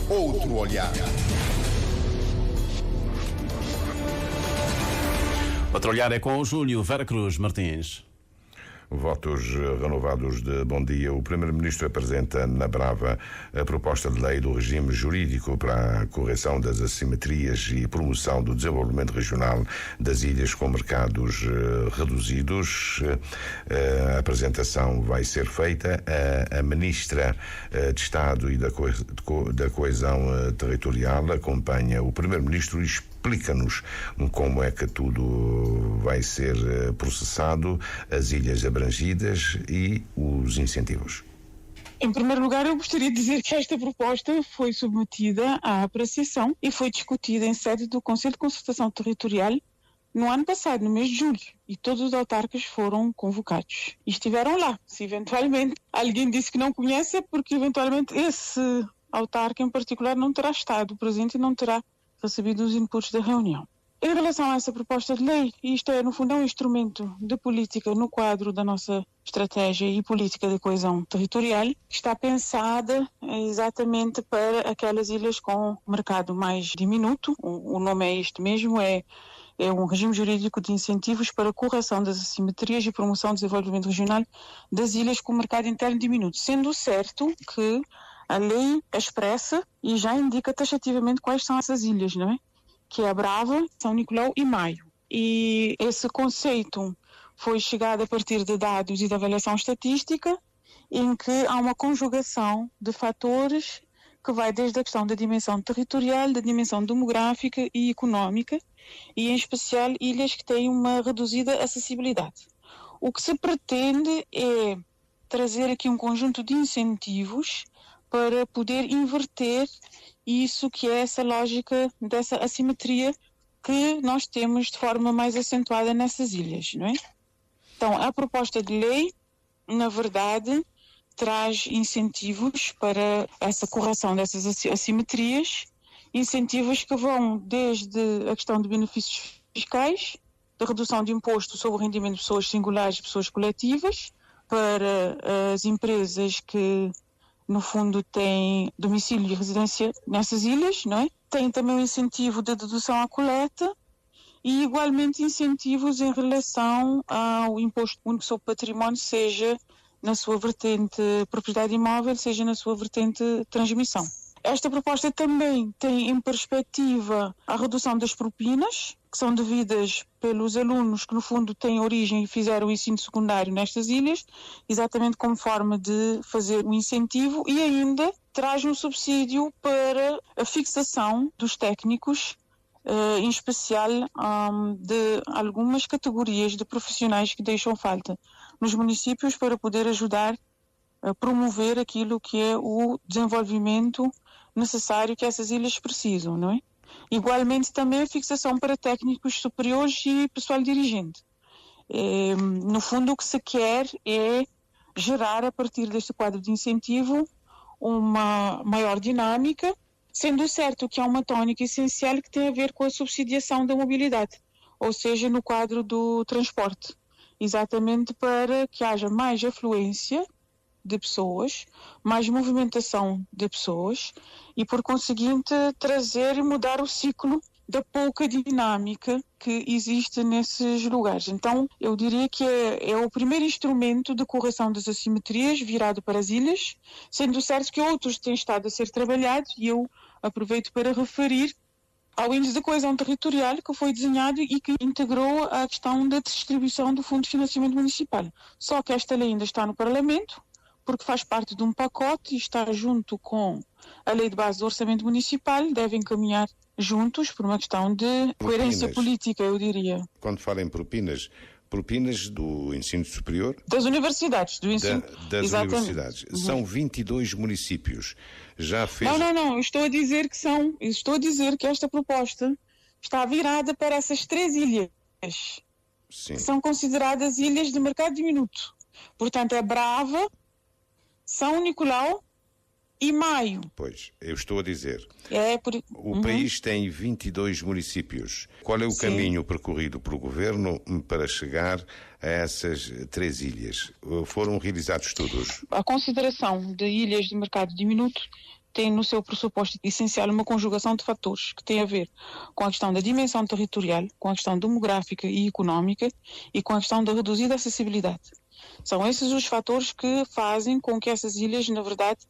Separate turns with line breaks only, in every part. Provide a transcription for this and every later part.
outro olhar.
Outro olhar é com o Júlio Vera Cruz Martins.
Votos renovados de bom dia. O Primeiro-Ministro apresenta na Brava a proposta de lei do regime jurídico para a correção das assimetrias e promoção do desenvolvimento regional das ilhas com mercados reduzidos. A apresentação vai ser feita. A Ministra de Estado e da Coesão Territorial acompanha o Primeiro-Ministro e explica-nos como é que tudo vai ser processado, as ilhas abrangidas e os incentivos.
Em primeiro lugar, eu gostaria de dizer que esta proposta foi submetida à apreciação e foi discutida em sede do Conselho de Concertação Territorial no ano passado, no mês de julho, e todos os autarcas foram convocados e estiveram lá. Se eventualmente alguém disse que não conhece, é porque eventualmente esse autarca em particular não terá estado presente e não terá recebido os inputs da reunião. Em relação a essa proposta de lei, isto é, no fundo, um instrumento de política no quadro da nossa estratégia e política de coesão territorial, que está pensada exatamente para aquelas ilhas com mercado mais diminuto. O nome é este mesmo, é um regime jurídico de incentivos para a correção das assimetrias e promoção do desenvolvimento regional das ilhas com mercado interno diminuto, sendo certo que a lei expressa e já indica taxativamente quais são essas ilhas, não é? Que é a Brava, São Nicolau e Maio. E esse conceito foi chegado a partir de dados e de avaliação estatística, em que há uma conjugação de fatores que vai desde a questão da dimensão territorial, da dimensão demográfica e económica, e em especial ilhas que têm uma reduzida acessibilidade. O que se pretende é trazer aqui um conjunto de incentivos para poder inverter isso que é essa lógica dessa assimetria que nós temos de forma mais acentuada nessas ilhas, não é? Então, a proposta de lei, na verdade, traz incentivos para essa correção dessas assimetrias, incentivos que vão desde a questão de benefícios fiscais, da redução de imposto sobre o rendimento de pessoas singulares e pessoas coletivas, para as empresas que no fundo tem domicílio e residência nessas ilhas, não é? Tem também o incentivo de dedução à coleta e igualmente incentivos em relação ao imposto único sobre património, seja na sua vertente propriedade imóvel, seja na sua vertente transmissão. Esta proposta também tem em perspectiva a redução das propinas, que são devidas pelos alunos que no fundo têm origem e fizeram o ensino secundário nestas ilhas, exatamente como forma de fazer um incentivo, e ainda traz um subsídio para a fixação dos técnicos, em especial de algumas categorias de profissionais que deixam falta nos municípios para poder ajudar a promover aquilo que é o desenvolvimento necessário que essas ilhas precisam, não é? Igualmente também a fixação para técnicos superiores e pessoal dirigente. No fundo o que se quer é gerar a partir deste quadro de incentivo uma maior dinâmica, sendo certo que há uma tónica essencial que tem a ver com a subsidiação da mobilidade, ou seja, no quadro do transporte, exatamente para que haja mais afluência de pessoas, mais movimentação de pessoas e, por conseguinte, trazer e mudar o ciclo da pouca dinâmica que existe nesses lugares. Então, eu diria que é o primeiro instrumento de correção das assimetrias virado para as ilhas, sendo certo que outros têm estado a ser trabalhados e eu aproveito para referir ao Índice de Coesão Territorial que foi desenhado e que integrou a questão da distribuição do Fundo de Financiamento Municipal. Só que esta lei ainda está no Parlamento, porque faz parte de um pacote e está junto com a Lei de Base do Orçamento Municipal, devem caminhar juntos por uma questão de coerência política, eu diria.
Quando fala em propinas do ensino superior?
Das universidades, do ensino...
Das universidades. São 22 municípios. Já fez...
Não, estou a dizer que esta proposta está virada para essas 3 ilhas. Sim. Que são consideradas ilhas de mercado diminuto. Portanto, é Brava, São Nicolau e Maio.
Pois, eu estou a dizer.
O
país tem 22 municípios. Qual é o caminho percorrido pelo Governo para chegar a essas 3 ilhas? Foram realizados estudos?
A consideração de ilhas de mercado diminuto tem no seu pressuposto essencial uma conjugação de fatores que tem a ver com a questão da dimensão territorial, com a questão demográfica e económica e com a questão da reduzida acessibilidade. São esses os fatores que fazem com que essas ilhas, na verdade,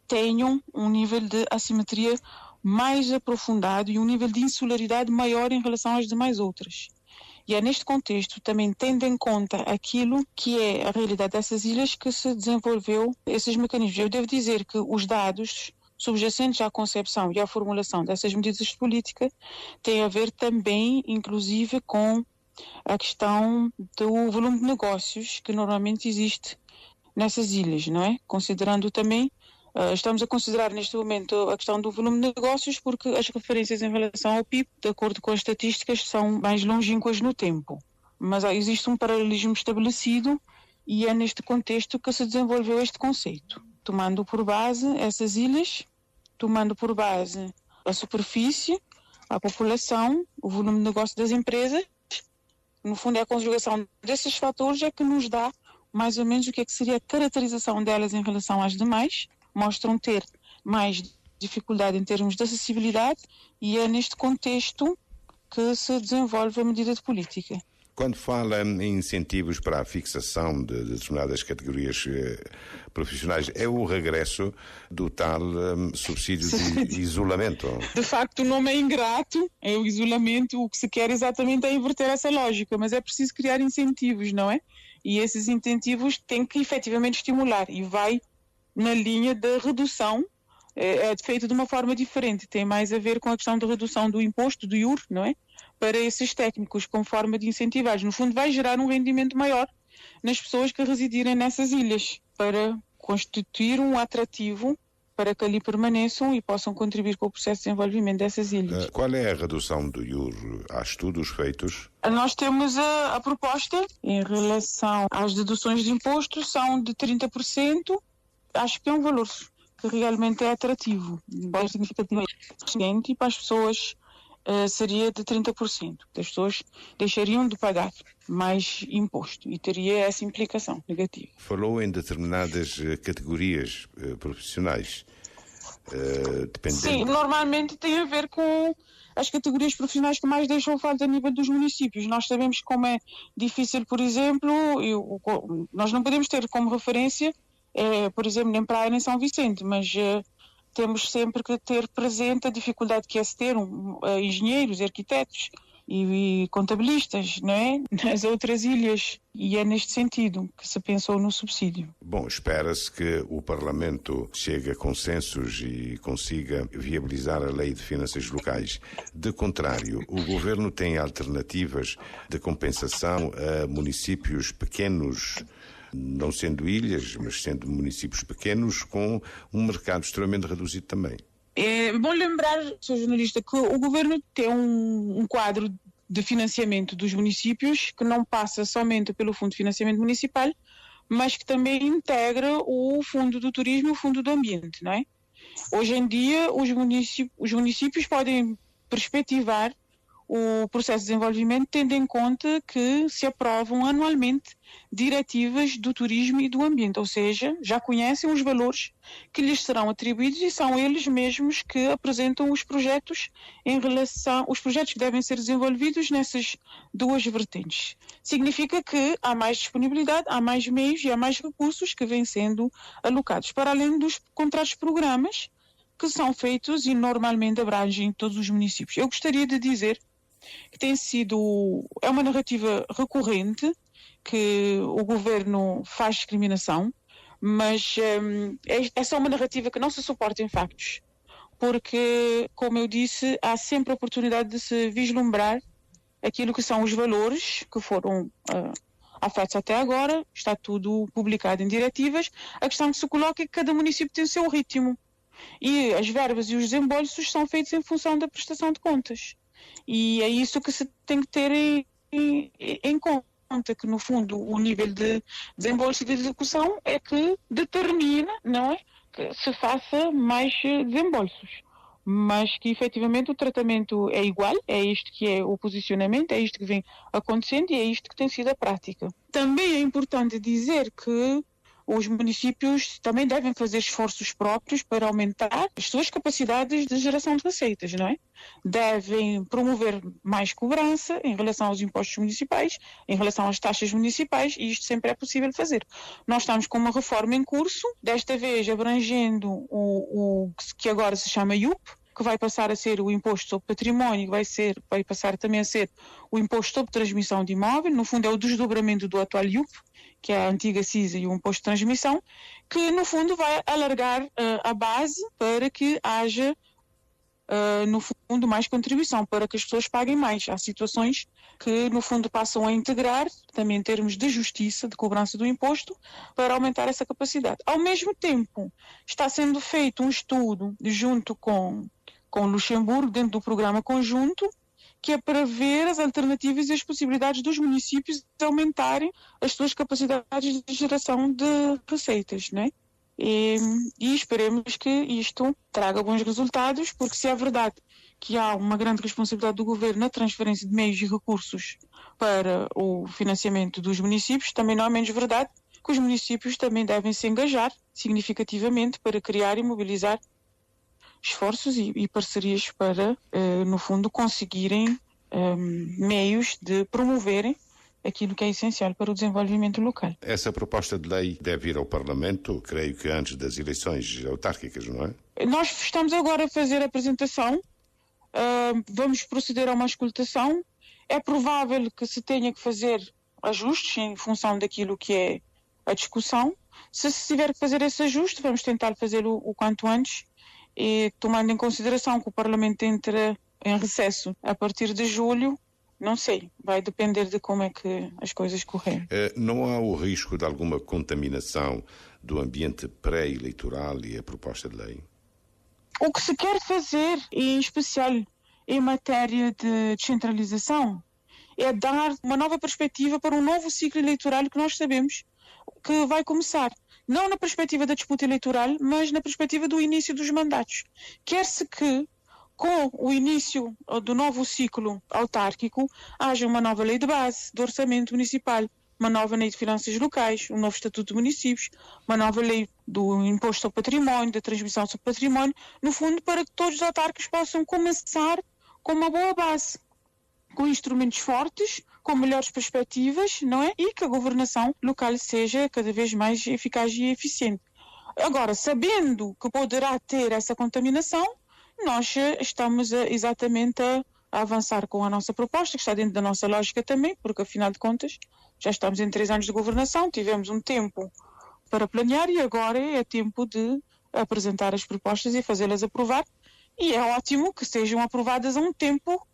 tenham um nível de assimetria mais aprofundado e um nível de insularidade maior em relação às demais outras. E é neste contexto, também tendo em conta aquilo que é a realidade dessas ilhas, que se desenvolveu esses mecanismos. Eu devo dizer que os dados subjacentes à concepção e à formulação dessas medidas de política têm a ver também, inclusive, com a questão do volume de negócios que normalmente existe nessas ilhas, não é? Considerando também, estamos a considerar neste momento a questão do volume de negócios porque as referências em relação ao PIB, de acordo com as estatísticas, são mais longínquas no tempo. Mas existe um paralelismo estabelecido e é neste contexto que se desenvolveu este conceito, tomando por base essas ilhas, tomando por base a superfície, a população, o volume de negócio das empresas. No fundo, é a conjugação desses fatores é que nos dá mais ou menos o que seria a caracterização delas em relação às demais. Mostram ter mais dificuldade em termos de acessibilidade e é neste contexto que se desenvolve a medida de política.
Quando fala em incentivos para a fixação de determinadas categorias profissionais, é o regresso do tal subsídio de isolamento?
De facto, o nome é ingrato, é o isolamento. O que se quer exatamente é inverter essa lógica, mas é preciso criar incentivos, não é? E esses incentivos têm que efetivamente estimular e vai na linha da redução, é feito de uma forma diferente, tem mais a ver com a questão da redução do imposto, do IUR, não é? Para esses técnicos, como forma de incentivar. No fundo, vai gerar um rendimento maior nas pessoas que residirem nessas ilhas, para constituir um atrativo para que ali permaneçam e possam contribuir com o processo de desenvolvimento dessas ilhas.
Qual é a redução do IUR? Há estudos feitos?
Nós temos a proposta em relação às deduções de impostos, são de 30%. Acho que é um valor que realmente é atrativo, bem significativo, e para as pessoas seria de 30%. As pessoas deixariam de pagar mais imposto e teria essa implicação negativa.
Falou em determinadas categorias profissionais. Dependendo...
Sim, normalmente tem a ver com as categorias profissionais que mais deixam falta a nível dos municípios. Nós sabemos como é difícil, por exemplo, nós não podemos ter como referência por exemplo, nem Praia nem São Vicente, mas temos sempre que ter presente a dificuldade que é se ter engenheiros, arquitetos e contabilistas, não é? Nas outras ilhas. E é neste sentido que se pensou no subsídio.
Bom, espera-se que o Parlamento chegue a consensos e consiga viabilizar a Lei de Finanças Locais. De contrário, o Governo tem alternativas de compensação a municípios pequenos, não sendo ilhas, mas sendo municípios pequenos, com um mercado extremamente reduzido também.
É bom lembrar, sou jornalista, que o Governo tem um quadro de financiamento dos municípios que não passa somente pelo Fundo de Financiamento Municipal, mas que também integra o Fundo do Turismo e o Fundo do Ambiente, não é? Hoje em dia, os municípios podem perspectivar o processo de desenvolvimento tendo em conta que se aprovam anualmente diretivas do turismo e do ambiente, ou seja, já conhecem os valores que lhes serão atribuídos e são eles mesmos que apresentam os projetos os projetos que devem ser desenvolvidos nessas duas vertentes. Significa que há mais disponibilidade, há mais meios e há mais recursos que vêm sendo alocados, para além dos contratos de programas que são feitos e normalmente abrangem todos os municípios. Eu gostaria de dizer que é uma narrativa recorrente que o Governo faz discriminação, mas essa é uma narrativa que não se suporta em factos, porque, como eu disse, há sempre a oportunidade de se vislumbrar aquilo que são os valores que foram afetos até agora, está tudo publicado em diretivas. A questão que se coloca é que cada município tem o seu ritmo e as verbas e os desembolsos são feitos em função da prestação de contas. E é isso que se tem que ter em conta, que no fundo o nível de desembolso e de execução é que determina, não é, que se faça mais desembolsos. Mas que efetivamente o tratamento é igual, é isto que é o posicionamento, é isto que vem acontecendo e é isto que tem sido a prática. Também é importante dizer que os municípios também devem fazer esforços próprios para aumentar as suas capacidades de geração de receitas, não é? Devem promover mais cobrança em relação aos impostos municipais, em relação às taxas municipais, e isto sempre é possível fazer. Nós estamos com uma reforma em curso, desta vez abrangendo o que agora se chama IUP, que vai passar a ser o imposto sobre património, vai passar também a ser o imposto sobre transmissão de imóvel. No fundo é o desdobramento do atual IUP, que é a antiga CISA e o imposto de transmissão, que no fundo vai alargar a base para que haja, no fundo, mais contribuição, para que as pessoas paguem mais. Há situações que no fundo passam a integrar, também em termos de justiça, de cobrança do imposto, para aumentar essa capacidade. Ao mesmo tempo, está sendo feito um estudo junto com Luxemburgo, dentro do programa conjunto, que é para ver as alternativas e as possibilidades dos municípios de aumentarem as suas capacidades de geração de receitas, não é? E esperemos que isto traga bons resultados, porque se é verdade que há uma grande responsabilidade do governo na transferência de meios e recursos para o financiamento dos municípios, também não é menos verdade que os municípios também devem se engajar significativamente para criar e mobilizar esforços e parcerias para, no fundo, conseguirem meios de promoverem aquilo que é essencial para o desenvolvimento local.
Essa proposta de lei deve ir ao Parlamento, creio que antes das eleições autárquicas, não é?
Nós estamos agora a fazer a apresentação, vamos proceder a uma escutação. É provável que se tenha que fazer ajustes em função daquilo que é a discussão. Se tiver que fazer esse ajuste, vamos tentar fazê-lo o quanto antes, e tomando em consideração que o Parlamento entra em recesso a partir de julho, não sei, vai depender de como é que as coisas correrem.
Não há o risco de alguma contaminação do ambiente pré-eleitoral e a proposta de lei?
O que se quer fazer, em especial em matéria de descentralização, é dar uma nova perspectiva para um novo ciclo eleitoral que nós sabemos que vai começar. Não na perspectiva da disputa eleitoral, mas na perspectiva do início dos mandatos. Quer-se que, com o início do novo ciclo autárquico, haja uma nova lei de base, de orçamento municipal, uma nova lei de finanças locais, um novo estatuto de municípios, uma nova lei do imposto sobre património, da transmissão sobre património, no fundo para que todos os autárquicos possam começar com uma boa base, com instrumentos fortes, com melhores perspectivas, não é? E que a governação local seja cada vez mais eficaz e eficiente. Agora, sabendo que poderá ter essa contaminação, nós estamos exatamente a avançar com a nossa proposta, que está dentro da nossa lógica também, porque afinal de contas já estamos em 3 anos de governação, tivemos um tempo para planear e agora é tempo de apresentar as propostas e fazê-las aprovar. E é ótimo que sejam aprovadas a um tempo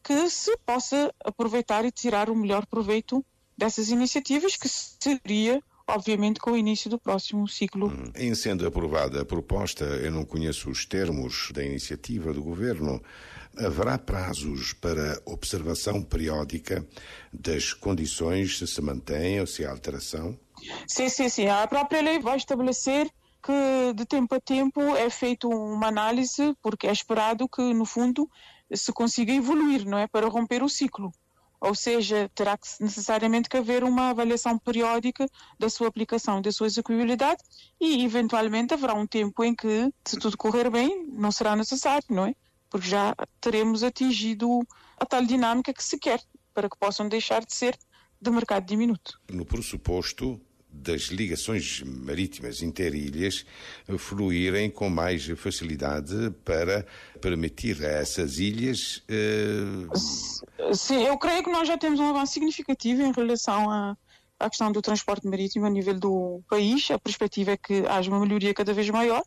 que se possa aproveitar e tirar o melhor proveito dessas iniciativas, que seria, obviamente, com o início do próximo ciclo.
Em sendo aprovada a proposta, eu não conheço os termos da iniciativa do Governo, haverá prazos para observação periódica das condições, se mantém ou se há alteração?
Sim. A própria lei vai estabelecer que de tempo a tempo é feita uma análise, porque é esperado que, no fundo, se consiga evoluir, não é? Para romper o ciclo. Ou seja, terá que necessariamente que haver uma avaliação periódica da sua aplicação, da sua execuibilidade e, eventualmente, haverá um tempo em que, se tudo correr bem, não será necessário, não é? Porque já teremos atingido a tal dinâmica que se quer, para que possam deixar de ser de mercado diminuto.
No pressuposto das ligações marítimas interilhas fluírem com mais facilidade para permitir a essas ilhas...
Sim, eu creio que nós já temos um avanço significativo em relação à questão do transporte marítimo a nível do país. A perspectiva é que haja uma melhoria cada vez maior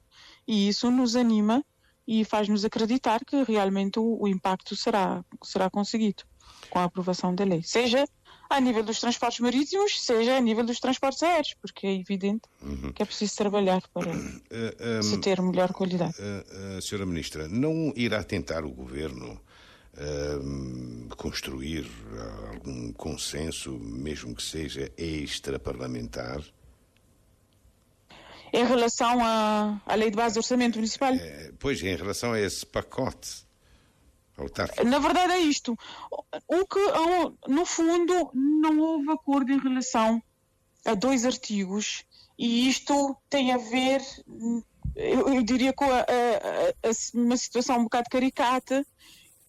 e isso nos anima e faz-nos acreditar que realmente o impacto será conseguido com a aprovação da lei. Seja a nível dos transportes marítimos, seja a nível dos transportes aéreos, porque é evidente que é preciso trabalhar para se ter melhor qualidade.
Senhora Ministra, não irá tentar o Governo construir algum consenso, mesmo que seja extra-parlamentar?
Em relação à Lei de Base do Orçamento Municipal?
Pois, em relação a esse pacote autárquico.
Na verdade é isto. No fundo, não houve acordo em relação a 2 artigos E isto tem a ver, eu diria, com uma situação um bocado caricata,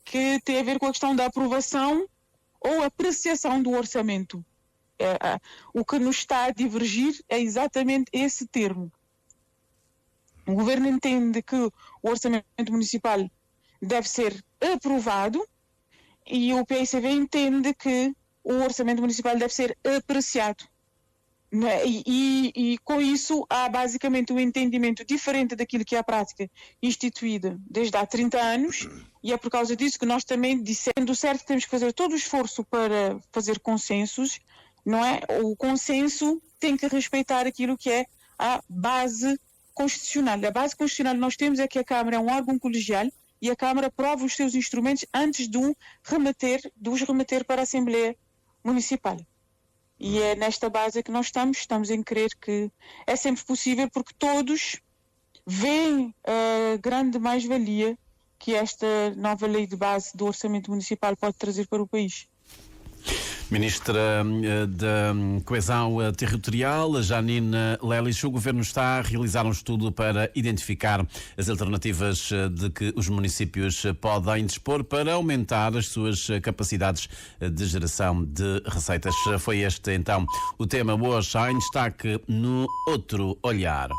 que tem a ver com a questão da aprovação ou apreciação do orçamento. O que nos está a divergir é exatamente esse termo. O governo entende que o orçamento municipal deve ser aprovado e o PICV entende que o orçamento municipal deve ser apreciado. E com isso há basicamente um entendimento diferente daquilo que é a prática instituída desde há 30 anos, e é por causa disso que nós também dissemos certo que temos que fazer todo o esforço para fazer consensos, não é? O consenso tem que respeitar aquilo que é a base constitucional. A base constitucional que nós temos é que a Câmara é um órgão colegial e a Câmara aprova os seus instrumentos antes de os remeter para a Assembleia Municipal. E é nesta base que nós estamos em crer que é sempre possível, porque todos veem a grande mais-valia que esta nova lei de base do orçamento municipal pode trazer para o país.
Ministra da Coesão Territorial, Janine Lelis, o Governo está a realizar um estudo para identificar as alternativas de que os municípios podem dispor para aumentar as suas capacidades de geração de receitas. Foi este, então, o tema hoje em destaque no Outro Olhar.